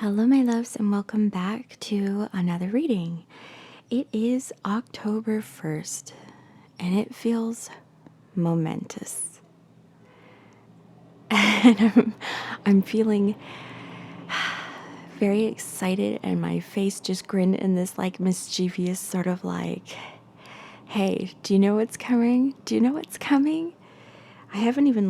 Hello, my loves, and welcome back to another reading. It is October 1st, and it feels momentous. And I'm feeling very excited, and my face just grinned in this like mischievous sort of like, hey, do you know what's coming? Do you know what's coming? I haven't even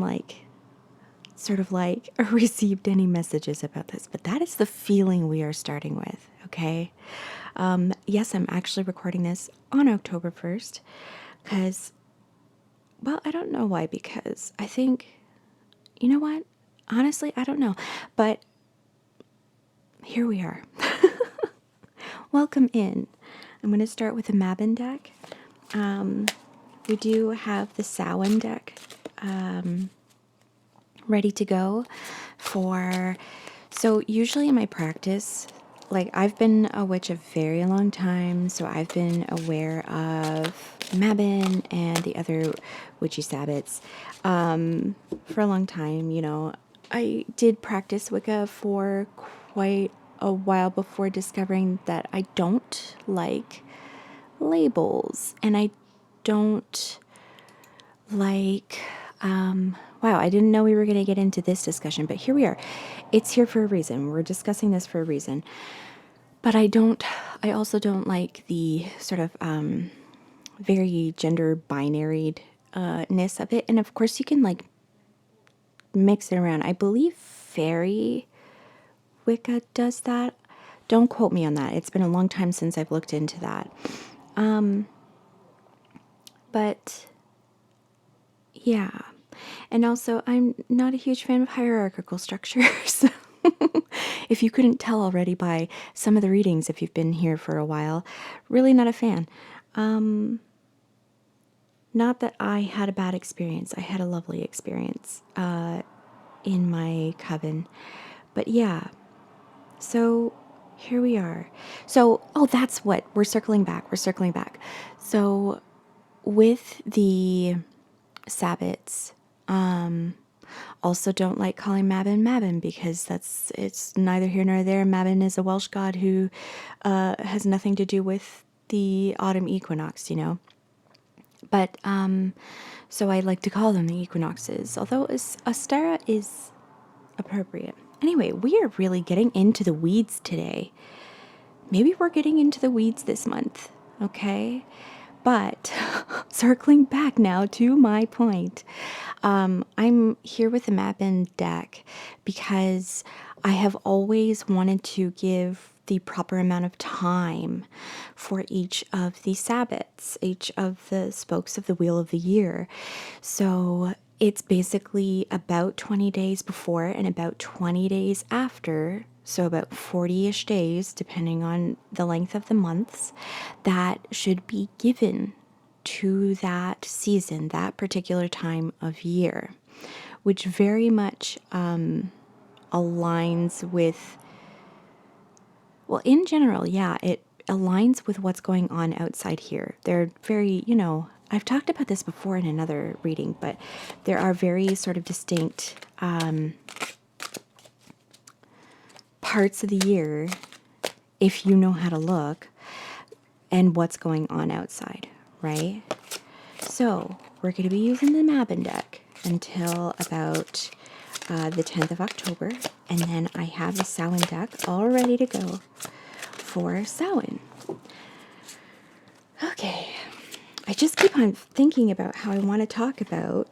received any messages about this, but that is the feeling we are starting with, okay? Yes, I'm actually recording this on October 1st because, well, I don't know why, because I think, you know what? Honestly, I don't know, but here we are. Welcome in. I'm going to start with the Mabin deck. We do have the Samhain deck ready to go so usually in my practice, like I've been a witch a very long time, so I've been aware of Mabin and the other witchy sabbats for a long time. You know, I did practice Wicca for quite a while before discovering that I don't like labels, and I don't like wow, I didn't know we were going to get into this discussion, but here we are. It's here for a reason. We're discussing this for a reason. But I also don't like the sort of very gender binary-ness of it. And of course you can like mix it around. I believe fairy Wicca does that. Don't quote me on that. It's been a long time since I've looked into that. But yeah. And also, I'm not a huge fan of hierarchical structures. If you couldn't tell already by some of the readings, if you've been here for a while, really not a fan. Not that I had a bad experience. I had a lovely experience in my coven. But yeah, so here we are. So, oh, that's what, we're circling back. So with the Sabbats, also don't like calling Mabin because it's neither here nor there. Mabin is a Welsh god who has nothing to do with the autumn equinox, you know. But so I like to call them the equinoxes, although Astera is appropriate. Anyway, we are really getting into the weeds today. Maybe we're getting into the weeds this month, okay? But circling back now to my point, I'm here with the Mabin deck because I have always wanted to give the proper amount of time for each of the Sabbats, each of the spokes of the wheel of the year. So it's basically about 20 days before and about 20 days after, so about 40-ish days, depending on the length of the months, that should be given to that season, that particular time of year, which very much aligns with, well, in general, yeah, it aligns with what's going on outside here. They're very, you know, I've talked about this before in another reading, but there are very sort of distinct parts of the year, if you know how to look, and what's going on outside, right? So we're going to be using the Mabin deck until about the 10th of October, and then I have the Samhain deck all ready to go for Samhain. Okay, I just keep on thinking about how I want to talk about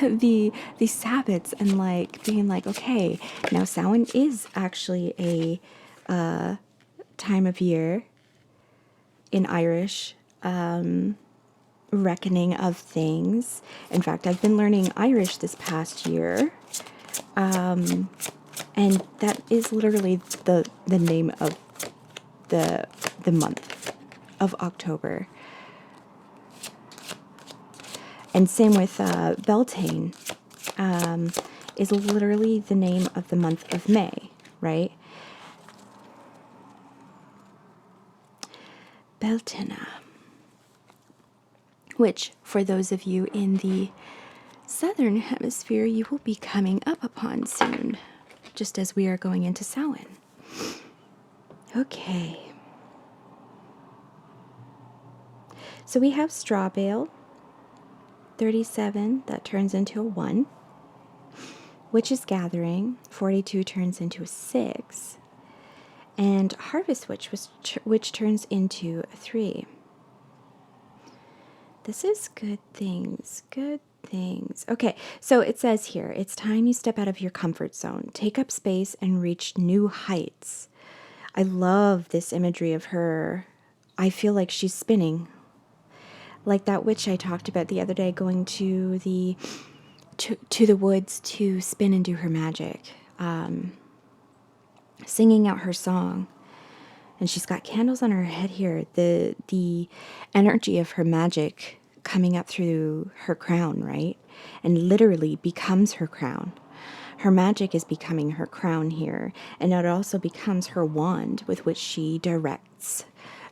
the Sabbats and like being like, okay, now Samhain is actually a time of year in Irish reckoning of things. In fact, I've been learning Irish this past year, and that is literally the name of the month of October. And same with Beltane, is literally the name of the month of May, right? Beltana, which for those of you in the southern hemisphere, you will be coming up upon soon. just as we are going into Samhain. Okay. So we have straw bale, 37, that turns into a 1. Witch's Gathering, 42, turns into a 6. And Harvest Witch, which turns into a 3. This is good things, good things. Okay, so it says here, it's time you step out of your comfort zone, take up space, and reach new heights. I love this imagery of her. I feel like she's spinning. Like that witch I talked about the other day, going to the woods to spin and do her magic, singing out her song. And she's got candles on her head here. The energy of her magic coming up through her crown, right? And literally becomes her crown. Her magic is becoming her crown here. And it also becomes her wand with which she directs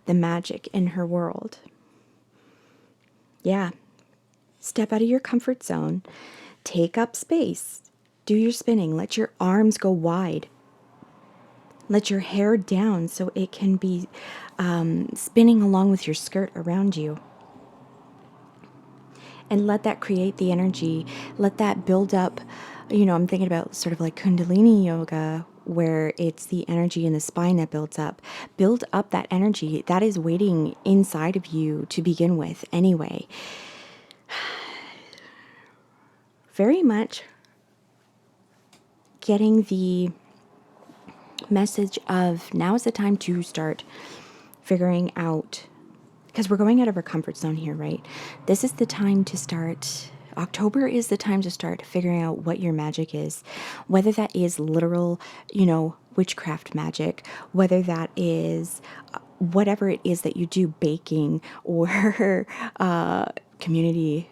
the magic in her world. Yeah. Step out of your comfort zone. Take up space. Do your spinning. Let your arms go wide. Let your hair down so it can be spinning along with your skirt around you. And let that create the energy. Let that build up. You know, I'm thinking about sort of like Kundalini yoga, where it's the energy in the spine that builds up. Build up that energy that is waiting inside of you to begin with anyway. Very much getting the message of now is the time to start figuring out, because we're going out of our comfort zone here, right? This is the time to start. October is the time to start figuring out what your magic is, whether that is literal, witchcraft magic, whether that is whatever it is that you do, baking or community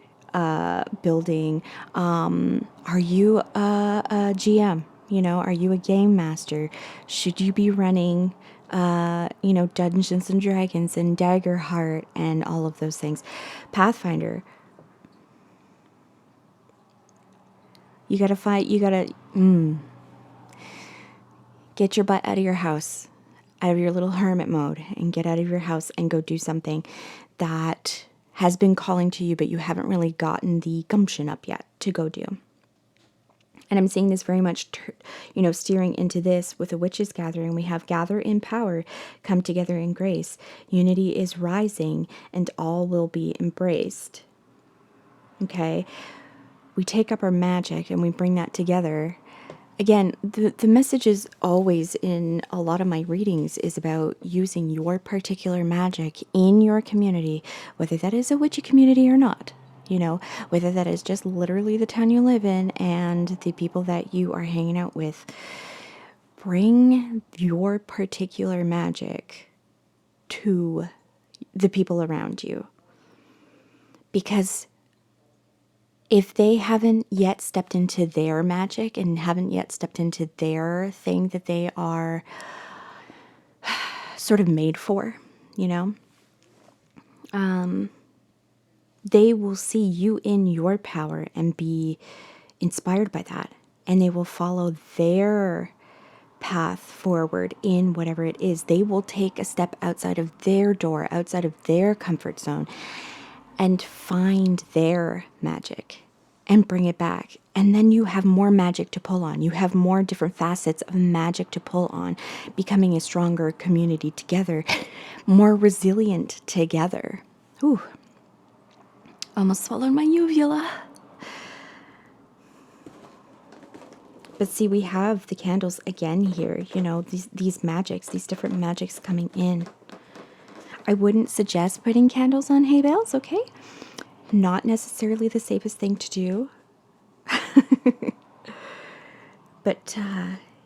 building. Are you a GM? Are you a game master? Should you be running, Dungeons and Dragons and Daggerheart and all of those things? Pathfinder. You gotta fight. You gotta get your butt out of your house, out of your little hermit mode, and get out of your house and go do something that has been calling to you, but you haven't really gotten the gumption up yet to go do. And I'm seeing this very much, steering into this with a witch's gathering. We have gather in power, come together in grace. Unity is rising, and all will be embraced. Okay? We take up our magic and we bring that together. Again, the message is always in a lot of my readings is about using your particular magic in your community, whether that is a witchy community or not. Whether that is just literally the town you live in and the people that you are hanging out with. Bring your particular magic to the people around you. Because if they haven't yet stepped into their magic and haven't yet stepped into their thing that they are sort of made for, they will see you in your power and be inspired by that. And they will follow their path forward in whatever it is. They will take a step outside of their door, outside of their comfort zone, and find their magic and bring it back. And then you have more magic to pull on. You have more different facets of magic to pull on, becoming a stronger community together, more resilient together. Ooh. Almost swallowed my uvula. But see, we have the candles again here, these magics, these different magics coming in. I wouldn't suggest putting candles on hay bales, okay? Not necessarily the safest thing to do. But,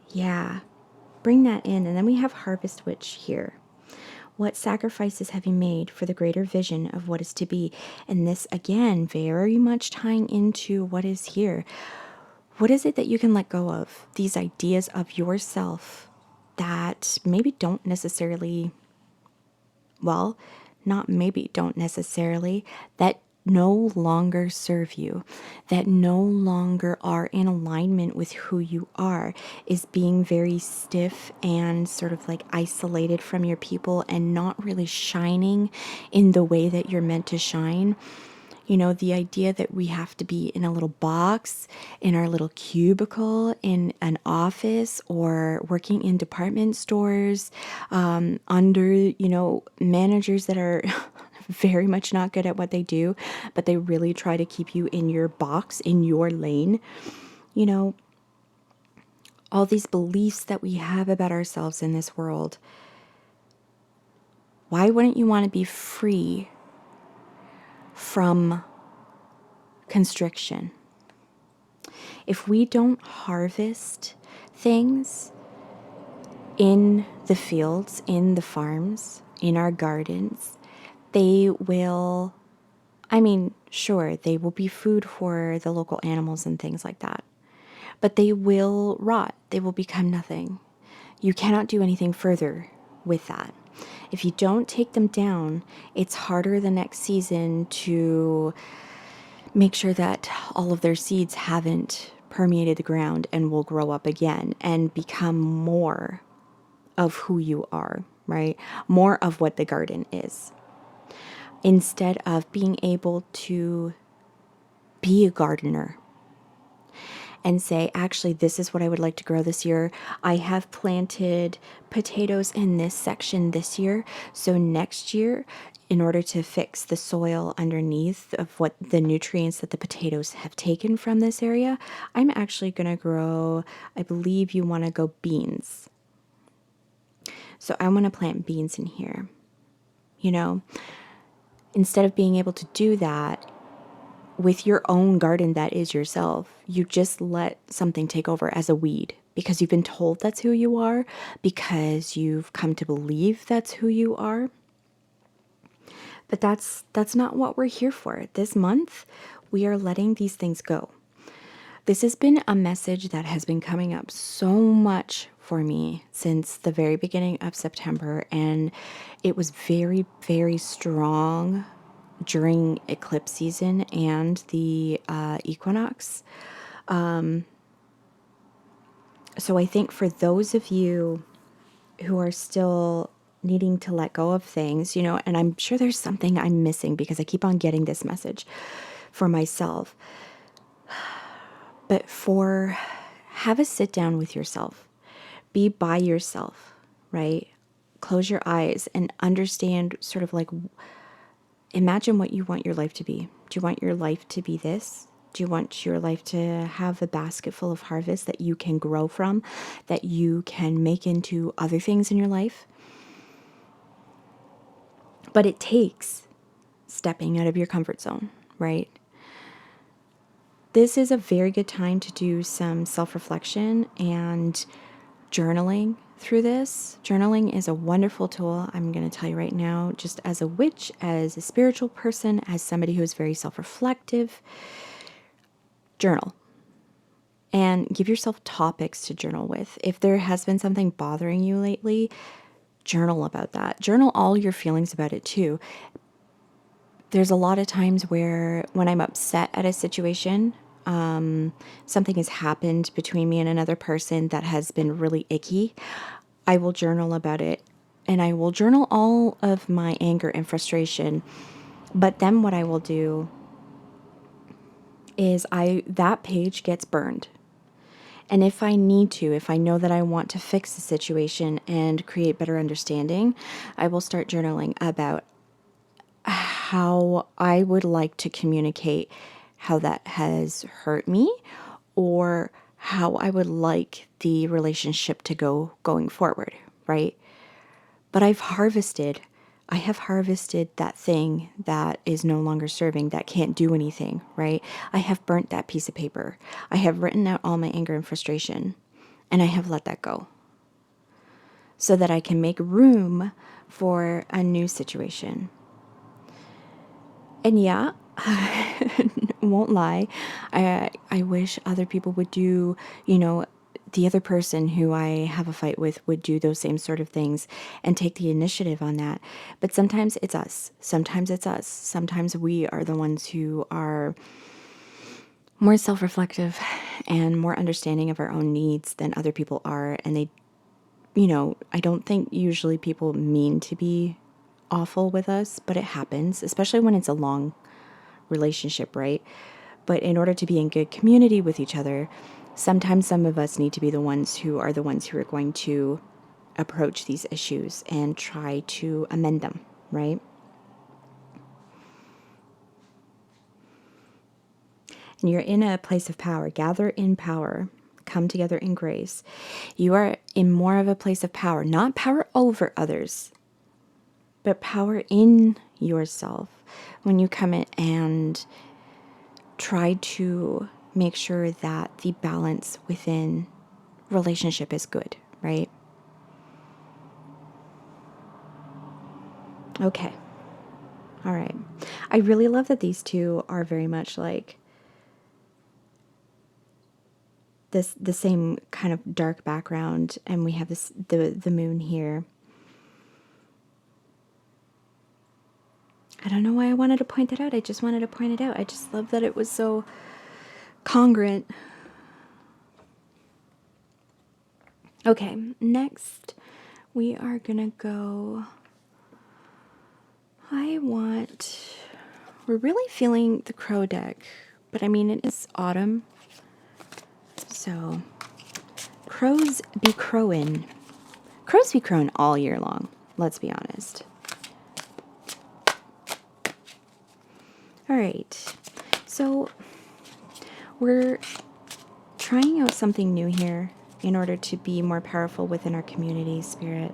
yeah, bring that in. And then we have Harvest Witch here. What sacrifices have you made for the greater vision of what is to be? And this, again, very much tying into what is here. What is it that you can let go of? These ideas of yourself that maybe don't necessarily, that no longer serve you, that no longer are in alignment with who you are, is being very stiff and sort of like isolated from your people and not really shining in the way that you're meant to shine. You know, the idea that we have to be in a little box, in our little cubicle, in an office, or working in department stores, under, you know, managers that are very much not good at what they do, but they really try to keep you in your box, in your lane. You know, all these beliefs that we have about ourselves in this world. Why wouldn't you want to be free from constriction? If we don't harvest things in the fields, in the farms, in our gardens, they will, I mean, sure, they will be food for the local animals and things like that, but they will rot. They will become nothing. You cannot do anything further with that. If you don't take them down, it's harder the next season to make sure that all of their seeds haven't permeated the ground and will grow up again and become more of who you are, right? More of what the garden is. Instead of being able to be a gardener and say, actually, this is what I would like to grow this year. I have planted potatoes in this section this year. So next year, in order to fix the soil underneath of what the nutrients that the potatoes have taken from this area, I'm actually going to grow, I believe you want to go beans. So I want to plant beans in here. You know, instead of being able to do that with your own garden that is yourself, you just let something take over as a weed because you've been told that's who you are, because you've come to believe that's who you are. But that's not what we're here for. This month, we are letting these things go. This has been a message that has been coming up so much for me since the very beginning of September, and it was very, very strong during eclipse season and the equinox. So I think for those of you who are still needing to let go of things, you know, and I'm sure there's something I'm missing because I keep on getting this message for myself. But have a sit down with yourself. Be by yourself, right? Close your eyes and understand sort of like, imagine what you want your life to be. Do you want your life to be this? Do you want your life to have a basket full of harvest that you can grow from, that you can make into other things in your life? But it takes stepping out of your comfort zone, right? This is a very good time to do some self-reflection and journaling through this. Journaling is a wonderful tool. I'm going to tell you right now, just as a witch, as a spiritual person, as somebody who is very self-reflective, journal. And give yourself topics to journal with. If there has been something bothering you lately, journal about that. Journal all your feelings about it too. There's a lot of times where when I'm upset at a situation, something has happened between me and another person that has been really icky, I will journal about it. And I will journal all of my anger and frustration. But then what I will do is that page gets burned. And if I need to, if I know that I want to fix the situation and create better understanding, I will start journaling about how I would like to communicate how that has hurt me, or how I would like the relationship to go going forward, right? But I have harvested that thing that is no longer serving, that can't do anything, right? I have burnt that piece of paper. I have written out all my anger and frustration, and I have let that go so that I can make room for a new situation. And yeah, won't lie, I wish other people would do, the other person who I have a fight with would do those same sort of things and take the initiative on that. But sometimes it's us. Sometimes it's us. Sometimes we are the ones who are more self-reflective and more understanding of our own needs than other people are. And they, I don't think usually people mean to be awful with us, but it happens, especially when it's a long relationship, right? But in order to be in good community with each other, sometimes some of us need to be the ones who are going to approach these issues and try to amend them, right? And you're in a place of power. Gather in power. Come together in grace. You are in more of a place of power, not power over others, but power in yourself. When you come in and try to make sure that the balance within relationship is good, right? Okay. All right. I really love that these two are very much like the same kind of dark background, and we have the moon here. I don't know why I wanted to point that out. I just wanted to point it out. I just love that it was so congruent. Okay, next we are gonna go. We're really feeling the crow deck, but I mean, it is autumn. So, crows be crowing. Crows be crowing all year long, let's be honest. All right, so we're trying out something new here in order to be more powerful within our community spirit.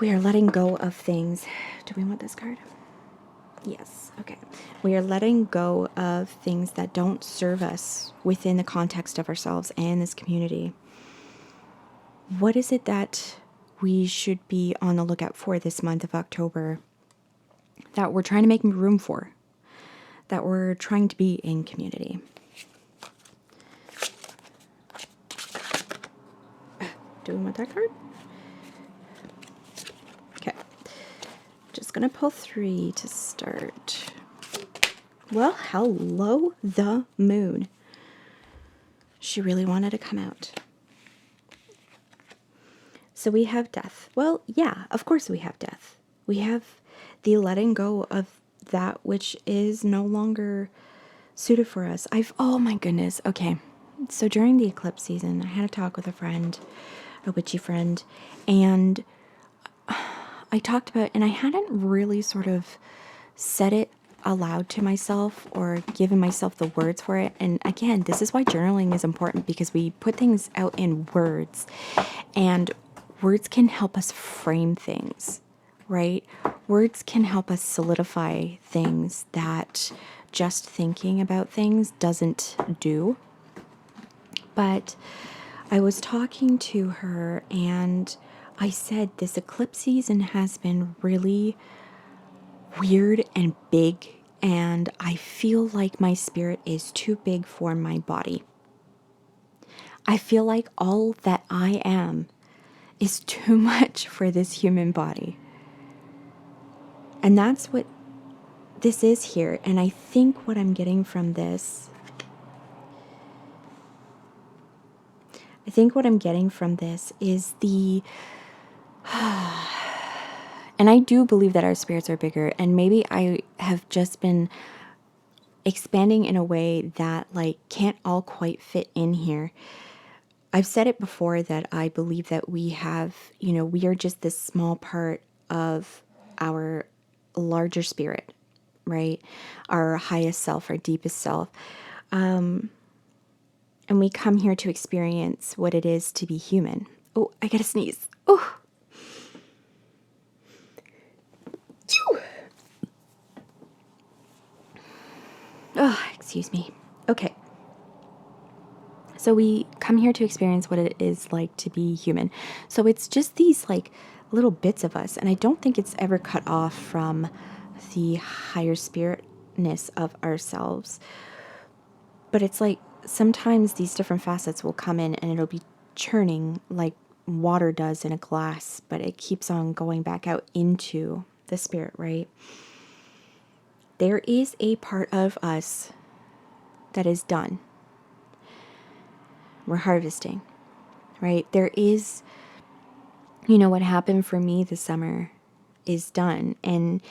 We are letting go of things. Do we want this card? Yes, okay. We are letting go of things that don't serve us within the context of ourselves and this community. What is it that we should be on the lookout for this month of October that we're trying to make room for, that we're trying to be in community? Do we want that card? Okay. Just going to pull 3 to start. Well, hello, the moon. She really wanted to come out. So we have death. Well, yeah, of course we have death. We have the letting go of that which is no longer suited for us. Oh my goodness. Okay. So during the eclipse season, I had a talk with a friend, a witchy friend, and I talked about, and I hadn't really sort of said it aloud to myself or given myself the words for it. And again, this is why journaling is important, because we put things out in words, and words can help us frame things, right? Words can help us solidify things that just thinking about things doesn't do. But I was talking to her and I said, this eclipse season has been really weird and big, and I feel like my spirit is too big for my body. I feel like all that I am is too much for this human body. And that's what this is here. And I think what I'm getting from this, is the... And I do believe that our spirits are bigger. And maybe I have just been expanding in a way that can't all quite fit in here. I've said it before that I believe that we have, we are just this small part of our larger spirit, right? Our highest self, our deepest self. And we come here to experience what it is to be human. Oh, I gotta sneeze. Oh. Oh, excuse me. Okay. So we come here to experience what it is like to be human. So it's just these little bits of us. And I don't think it's ever cut off from the higher spiritness of ourselves. But it's sometimes these different facets will come in and it'll be churning like water does in a glass, but it keeps on going back out into the spirit, right? There is a part of us that is done. We're harvesting, right? There is, what happened for me this summer is done. And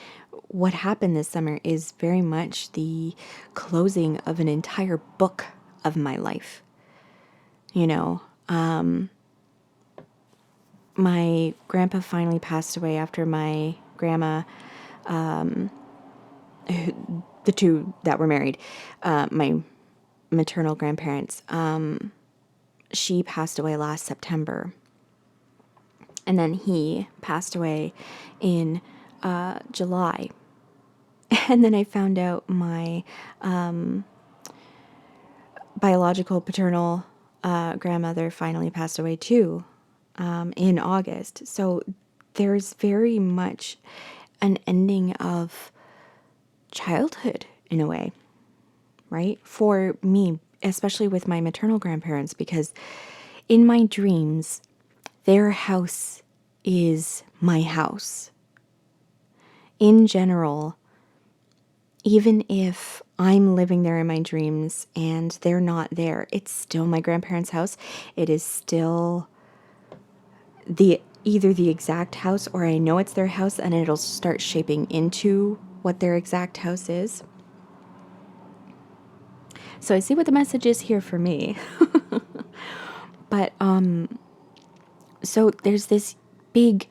what happened this summer is very much the closing of an entire book of my life. My grandpa finally passed away after my grandma, the two that were married, my maternal grandparents, she passed away last September. And then he passed away in July. And then I found out my biological paternal grandmother finally passed away too, in August. So there's very much an ending of childhood in a way, right? For me, especially with my maternal grandparents, because in my dreams, their house is my house. In general, even if I'm living there in my dreams and they're not there, it's still my grandparents' house. It is still either the exact house, or I know it's their house and it'll start shaping into what their exact house is. So I see what the message is here for me. But so there's this big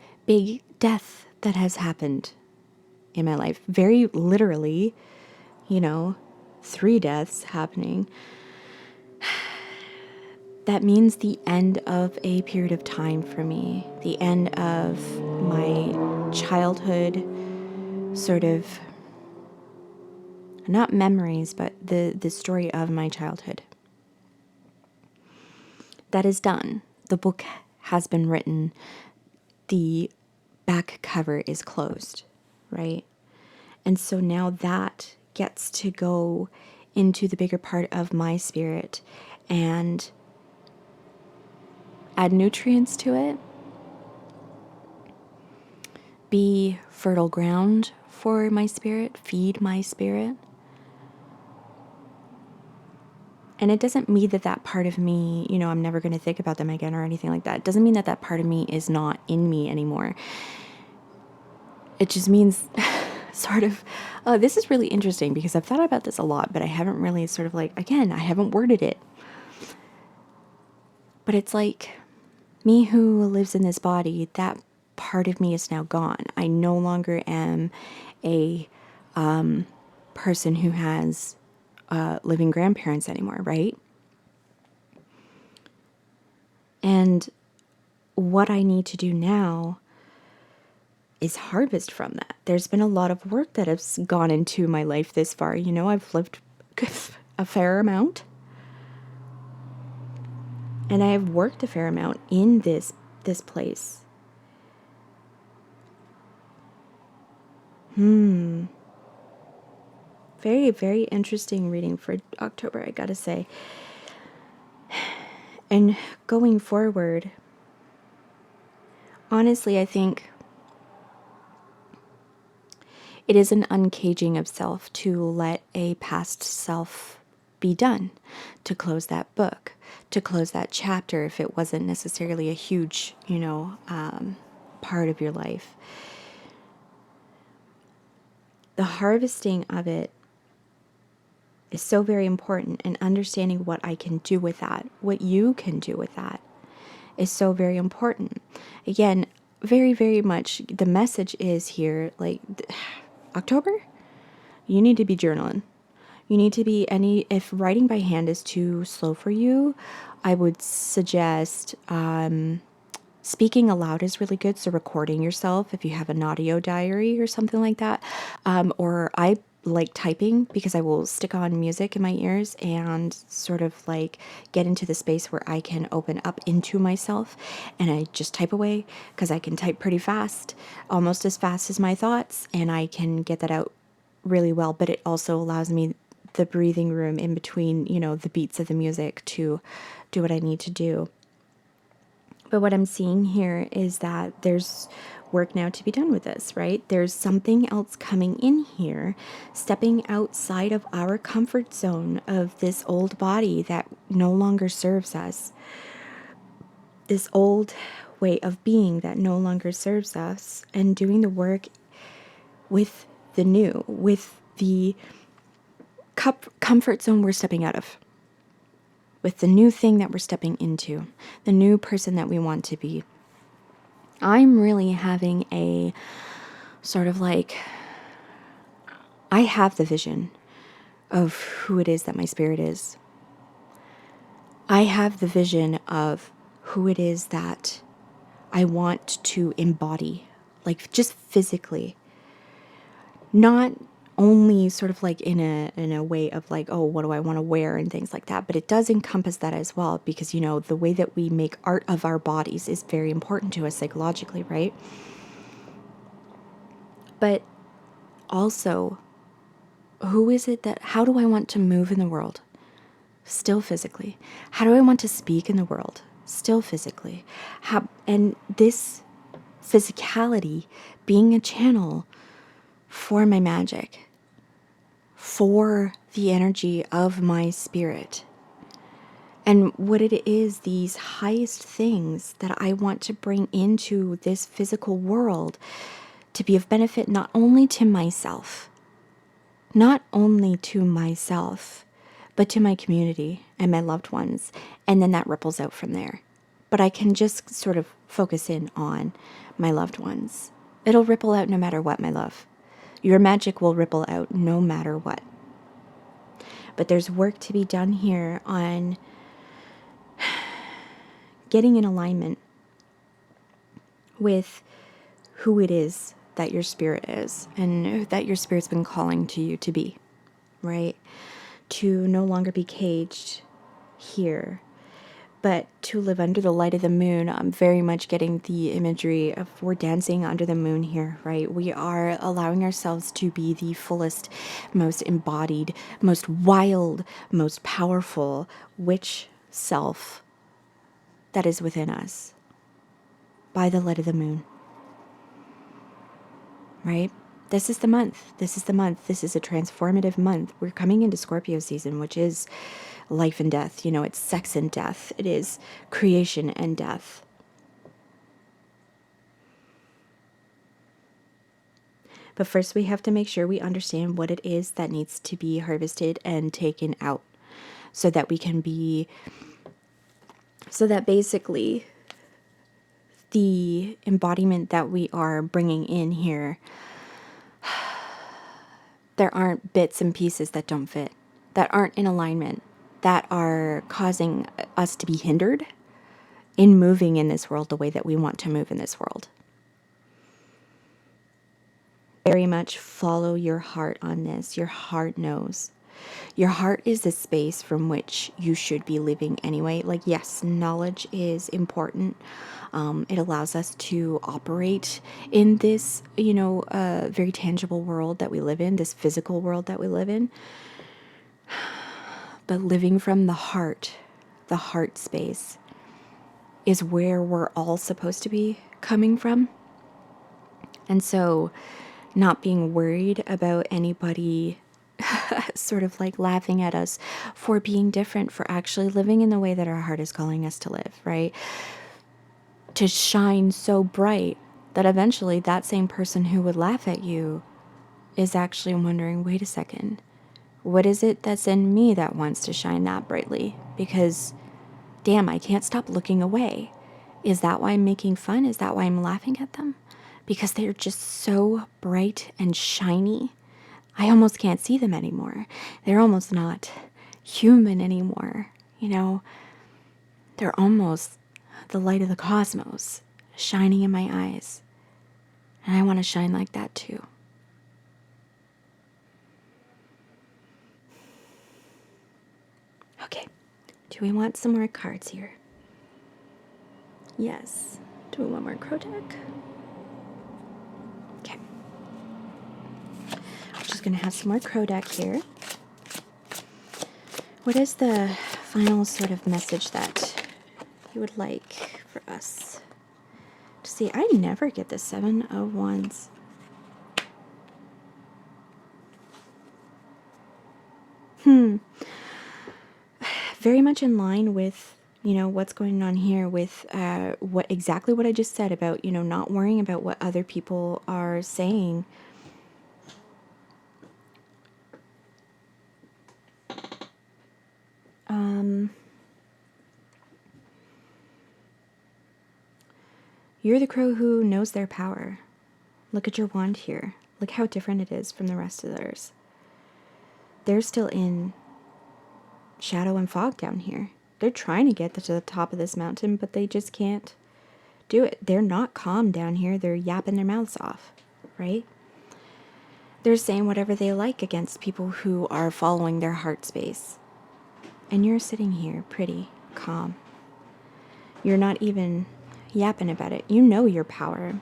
death that has happened in my life. Very literally, 3 deaths happening. That means the end of a period of time for me. The end of my childhood, sort of, not memories, but the story of my childhood. That is done. The book has been written. The back cover is closed, right? And so now that gets to go into the bigger part of my spirit and add nutrients to it, be fertile ground for my spirit, feed my spirit. And it doesn't mean that part of me, I'm never going to think about them again or anything like that. It doesn't mean that part of me is not in me anymore. It just means sort of, this is really interesting because I've thought about this a lot, but I haven't really sort of I haven't worded it. But it's like me who lives in this body, that part of me is now gone. I no longer am a person who has living grandparents anymore, right? And what I need to do now is harvest from that. There's been a lot of work that has gone into my life this far. I've lived a fair amount. And I have worked a fair amount in this place. Very, very interesting reading for October, I gotta say. And going forward, honestly, I think it is an uncaging of self to let a past self be done, to close that book, to close that chapter if it wasn't necessarily a huge, part of your life. The harvesting of it is so very important, and understanding what I can do with that, what you can do with that, is so very important. Again, very, very much the message is here, October, you need to be journaling. You need to be if writing by hand is too slow for you, I would suggest speaking aloud is really good. So recording yourself, if you have an audio diary or something like that. Or I like typing because I will stick on music in my ears and sort of get into the space where I can open up into myself, and I just type away because I can type pretty fast, almost as fast as my thoughts, and I can get that out really well. But it also allows me the breathing room in between, you know, the beats of the music to do what I need to do. But what I'm seeing here is that there's work now to be done with this, right? There's something else coming in here, stepping outside of our comfort zone of this old body that no longer serves us. This old way of being that no longer serves us, and doing the work with the new, with the comfort zone we're stepping out of, with the new thing that we're stepping into, the new person that we want to be. I'm really having a sort of like, I have the vision of who it is that my spirit is. I have the vision of who it is that I want to embody, like just physically. Not only sort of like in a way of like, oh, what do I want to wear and things like that, but it does encompass that as well, because, you know, the way that we make art of our bodies is very important to us psychologically, right? But also, who is it that, how do I want to move in the world? Still physically. How do I want to speak in the world? Still physically. And this physicality being a channel for my magic, for the energy of my spirit, and what it is, these highest things that I want to bring into this physical world to be of benefit not only to myself, but to my community and my loved ones, and then that ripples out from there. But I can just sort of focus in on my loved ones. It'll ripple out no matter what, my love. Your magic will ripple out no matter what. But there's work to be done here on getting in alignment with who it is that your spirit is, and that your spirit's been calling to you to be, right? To no longer be caged here, but to live under the light of the moon. I'm very much getting the imagery of we're dancing under the moon here, right? We are allowing ourselves to be the fullest, most embodied, most wild, most powerful witch self that is within us by the light of the moon, right? This is the month. This is the month. This is a transformative month. We're coming into Scorpio season, which is life and death. You know, it's sex and death. It is creation and death. But first we have to make sure we understand what it is that needs to be harvested and taken out, so that we can be, so that basically the embodiment that we are bringing in here, there aren't bits and pieces that don't fit, that aren't in alignment, that are causing us to be hindered in moving in this world the way that we want to move in this world. Very much follow your heart on this. Your heart knows. Your heart is the space from which you should be living anyway. Like, yes, knowledge is important. It allows us to operate in this, you know, very tangible world that we live in, this physical world that we live in. But living from the heart space, is where we're all supposed to be coming from. And so not being worried about anybody sort of like laughing at us for being different, for actually living in the way that our heart is calling us to live, right? To shine so bright that eventually that same person who would laugh at you is actually wondering, wait a second, what is it that's in me that wants to shine that brightly? Because, damn, I can't stop looking away. Is that why I'm making fun? Is that why I'm laughing at them? Because they're just so bright and shiny. I almost can't see them anymore. They're almost not human anymore. You know, they're almost the light of the cosmos shining in my eyes. And I want to shine like that too. Okay, do we want some more cards here? Yes. Do we want more crow deck? Okay. I'm just going to have some more crow deck here. What is the final sort of message that you would like for us to see? I never get the 7 of Wands. Very much in line with, you know, what's going on here with what I just said about, you know, not worrying about what other people are saying. You're the crow who knows their power. Look at your wand here. Look how different it is from the rest of theirs. They're still in shadow and fog down here. They're trying to get to the top of this mountain, but they just can't do it. They're not calm down here. They're yapping their mouths off, right? They're saying whatever they like against people who are following their heart space. And you're sitting here pretty calm. You're not even yapping about it. You know your power.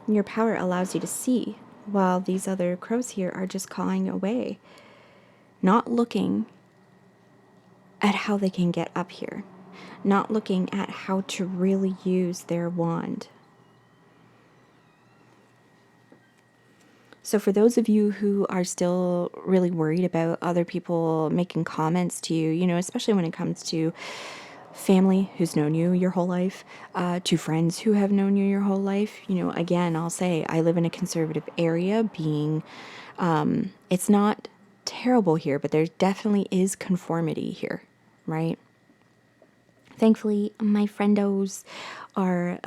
Your power allows you to see, while these other crows here are just cawing away, not looking at how they can get up here, not looking at how to really use their wand. So for those of you who are still really worried about other people making comments to you, you know, especially when it comes to family who's known you your whole life, to friends who have known you your whole life, you know, again, I'll say I live in a conservative area, being, it's not terrible here, but there definitely is conformity here, right? Thankfully, my friendos are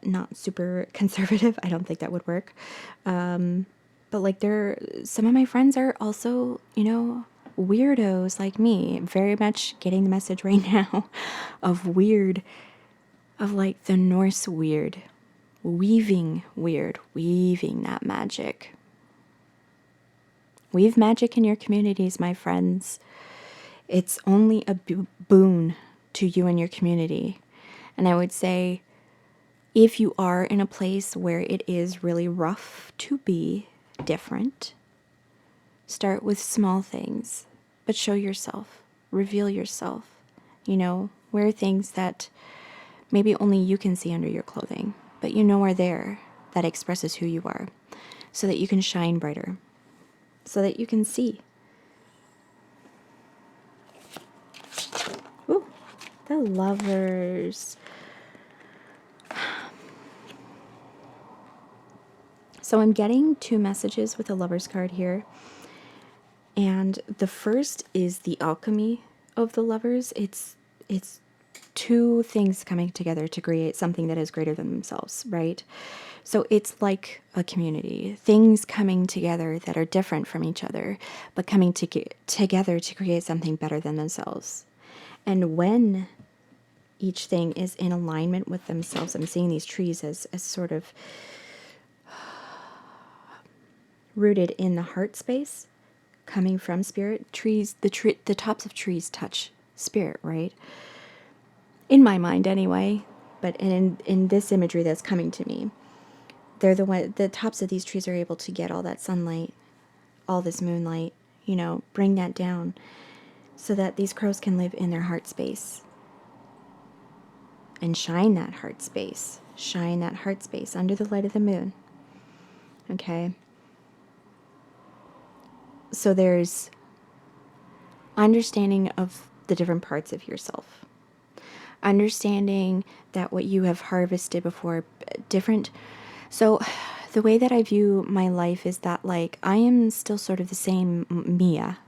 not super conservative. I don't think that would work. But like some of my friends are also, you know, weirdos like me. Very much getting the message right now of weird, of like the Norse weird, weaving that magic. Weave magic in your communities, my friends. It's only a boon to you and your community. And I would say, if you are in a place where it is really rough to be different, start with small things, but show yourself, reveal yourself, you know, wear things that maybe only you can see under your clothing, but you know are there, that expresses who you are, so that you can shine brighter, so that you can see. Ooh, the Lovers. So I'm getting 2 messages with the Lovers card here. And the first is the alchemy of the Lovers. It's 2 things coming together to create something that is greater than themselves, right? So it's like a community, things coming together that are different from each other, but coming together to create something better than themselves. And when each thing is in alignment with themselves, I'm seeing these trees as sort of rooted in the heart space, coming from spirit. Trees, the tops of trees touch spirit, right? In my mind anyway, but in this imagery that's coming to me, they're the tops of these trees are able to get all that sunlight, all this moonlight, you know, bring that down so that these crows can live in their heart space and shine that heart space under the light of the moon. Okay? So there's understanding of the different parts of yourself. Understanding that what you have harvested before, different. So the way that I view my life is that, like, I am still sort of the same Mia.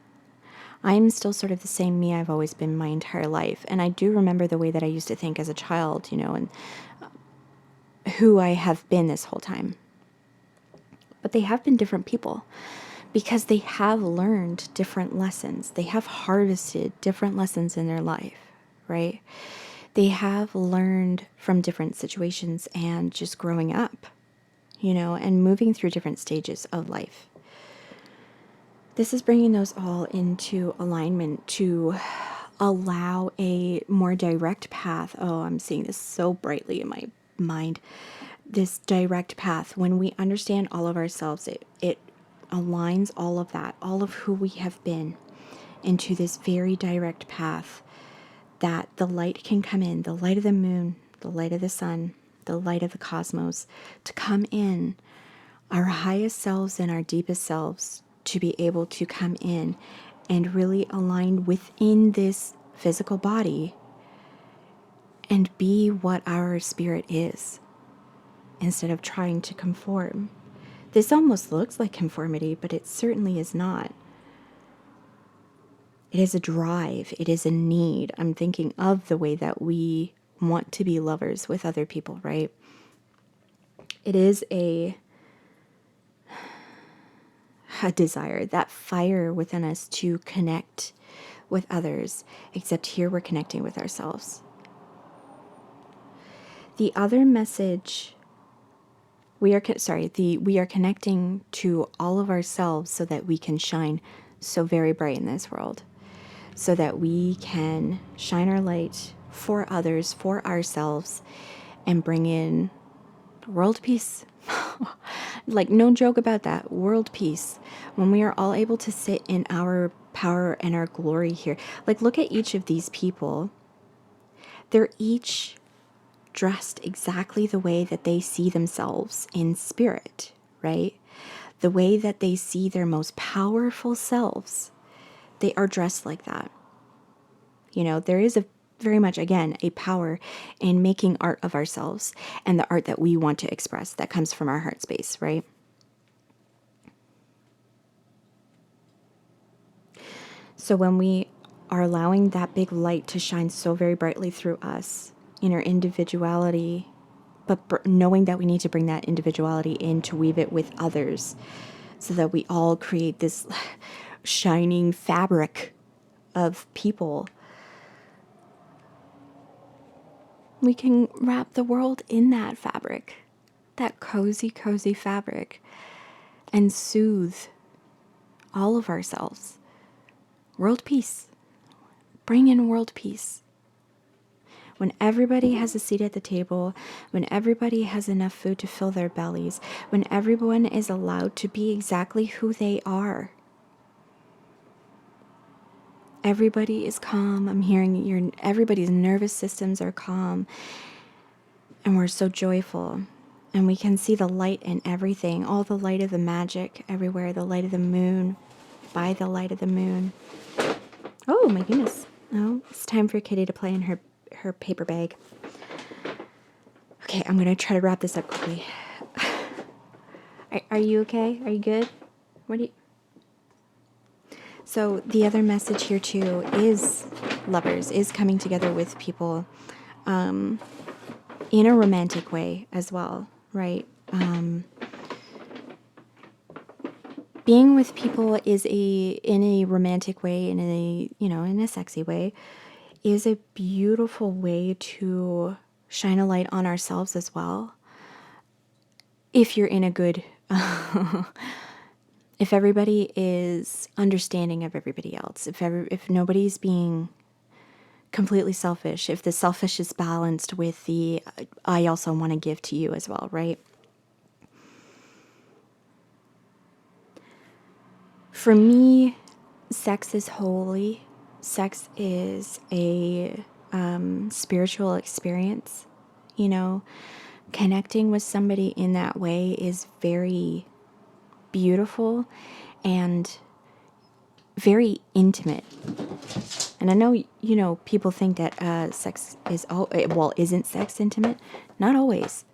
I am still sort of the same me I've always been my entire life. And I do remember the way that I used to think as a child, you know, and who I have been this whole time. But they have been different people because they have learned different lessons. They have harvested different lessons in their life, right? They have learned from different situations and just growing up, you know, and moving through different stages of life. This is bringing those all into alignment to allow a more direct path. Oh, I'm seeing this so brightly in my mind. This direct path, when we understand all of ourselves, it aligns all of that, all of who we have been, into this very direct path that the light can come in, the light of the moon, the light of the sun, the light of the cosmos, to come in, our highest selves and our deepest selves to be able to come in and really align within this physical body and be what our spirit is, instead of trying to conform. This almost looks like conformity, but it certainly is not. It is a drive. It is a need. I'm thinking of the way that we want to be lovers with other people, right? It is a desire, that fire within us to connect with others, except here we're connecting with ourselves. The other message, we are connecting to all of ourselves so that we can shine so very bright in this world, so that we can shine our light for others, for ourselves, and bring in world peace. Like, no joke about that. World peace. When we are all able to sit in our power and our glory here. Like, look at each of these people. They're each dressed exactly the way that they see themselves in spirit, right? The way that they see their most powerful selves. They are dressed like that. You know, there is a very much, again, a power in making art of ourselves and the art that we want to express that comes from our heart space, right? So when we are allowing that big light to shine so very brightly through us in our individuality, but knowing that we need to bring that individuality in to weave it with others so that we all create this shining fabric of people, we can wrap the world in that fabric, that cozy, cozy fabric, and soothe all of ourselves. World peace. Bring in world peace. When everybody has a seat at the table, when everybody has enough food to fill their bellies, when everyone is allowed to be exactly who they are. Everybody is calm. I'm hearing everybody's nervous systems are calm. And we're so joyful. And we can see the light in everything. All the light of the magic everywhere. The light of the moon. By the light of the moon. Oh my goodness. Oh, it's time for Kitty to play in her paper bag. Okay, I'm going to try to wrap this up quickly. Are you okay? Are you good? What do you... So the other message here too is lovers, is coming together with people in a romantic way as well, right? Being with people is in a romantic way, in a sexy way, is a beautiful way to shine a light on ourselves as well. If you're in a good, if everybody is understanding of everybody else, if nobody's being completely selfish, if the selfish is balanced with the I also want to give to you as well, right? For me, sex is holy. Sex is a spiritual experience. You know, connecting with somebody in that way is very beautiful and very intimate. And I know, people think that sex is, isn't sex intimate? Not always.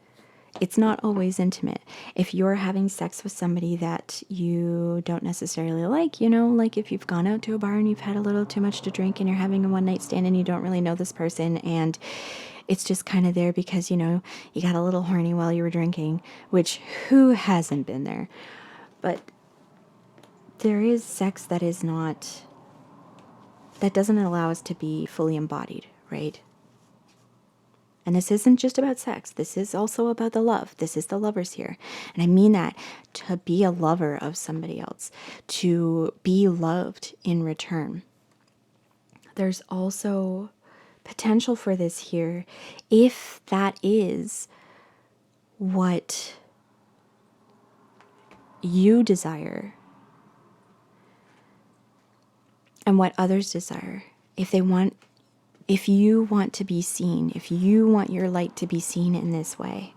It's not always intimate. If you're having sex with somebody that you don't necessarily like, like if you've gone out to a bar and you've had a little too much to drink and you're having a one night stand and you don't really know this person and it's just kind of there because, you got a little horny while you were drinking, which who hasn't been there? But there is sex that doesn't allow us to be fully embodied, right? And this isn't just about sex. This is also about the love. This is the lovers here. And I mean that, to be a lover of somebody else, to be loved in return. There's also potential for this here if that is what you desire and what others desire. If you want to be seen, if you want your light to be seen in this way,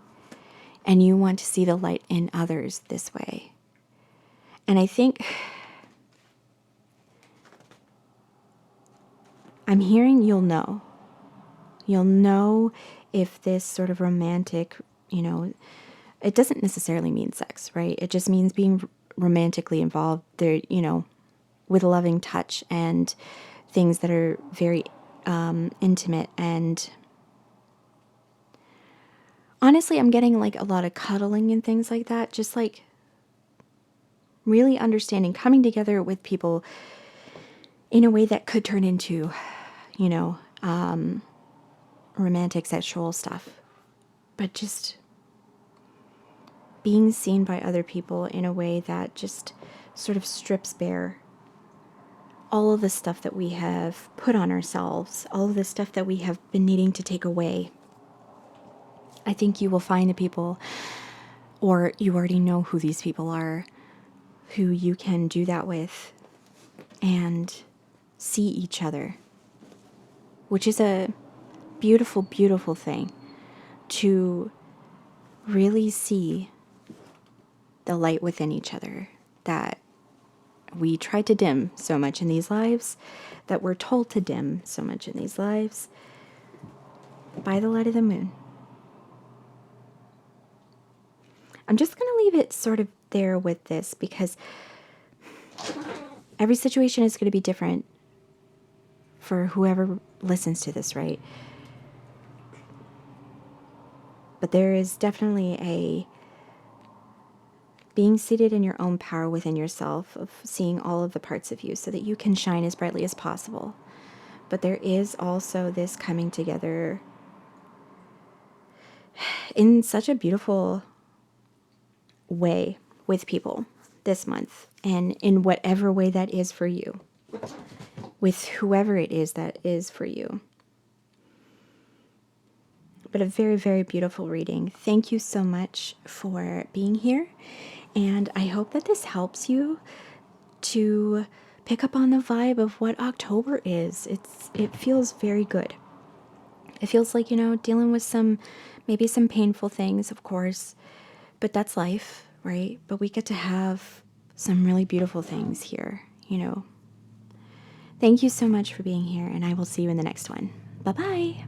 and you want to see the light in others this way. And I think I'm hearing you'll know. You'll know if this sort of romantic, it doesn't necessarily mean sex, right? It just means being romantically involved there, with a loving touch and things that are very intimate. And honestly, I'm getting like a lot of cuddling and things like that. Just like really understanding, coming together with people in a way that could turn into, romantic sexual stuff. But just being seen by other people in a way that just sort of strips bare all of the stuff that we have put on ourselves, all of the stuff that we have been needing to take away. I think you will find the people, or you already know who these people are, who you can do that with and see each other, which is a beautiful, beautiful thing, to really see the light within each other that we try to dim so much in these lives, that we're told to dim so much in these lives, by the light of the moon. I'm just going to leave it sort of there with this, because every situation is going to be different for whoever listens to this, right? But there is definitely a being seated in your own power within yourself, of seeing all of the parts of you so that you can shine as brightly as possible. But there is also this coming together in such a beautiful way with people this month, and in whatever way that is for you, with whoever it is that is for you. But a very, very beautiful reading. Thank you so much for being here. And I hope that this helps you to pick up on the vibe of what October is. It feels very good. It feels like, dealing with maybe some painful things, of course, but that's life, right? But we get to have some really beautiful things here, Thank you so much for being here, and I will see you in the next one. Bye-bye.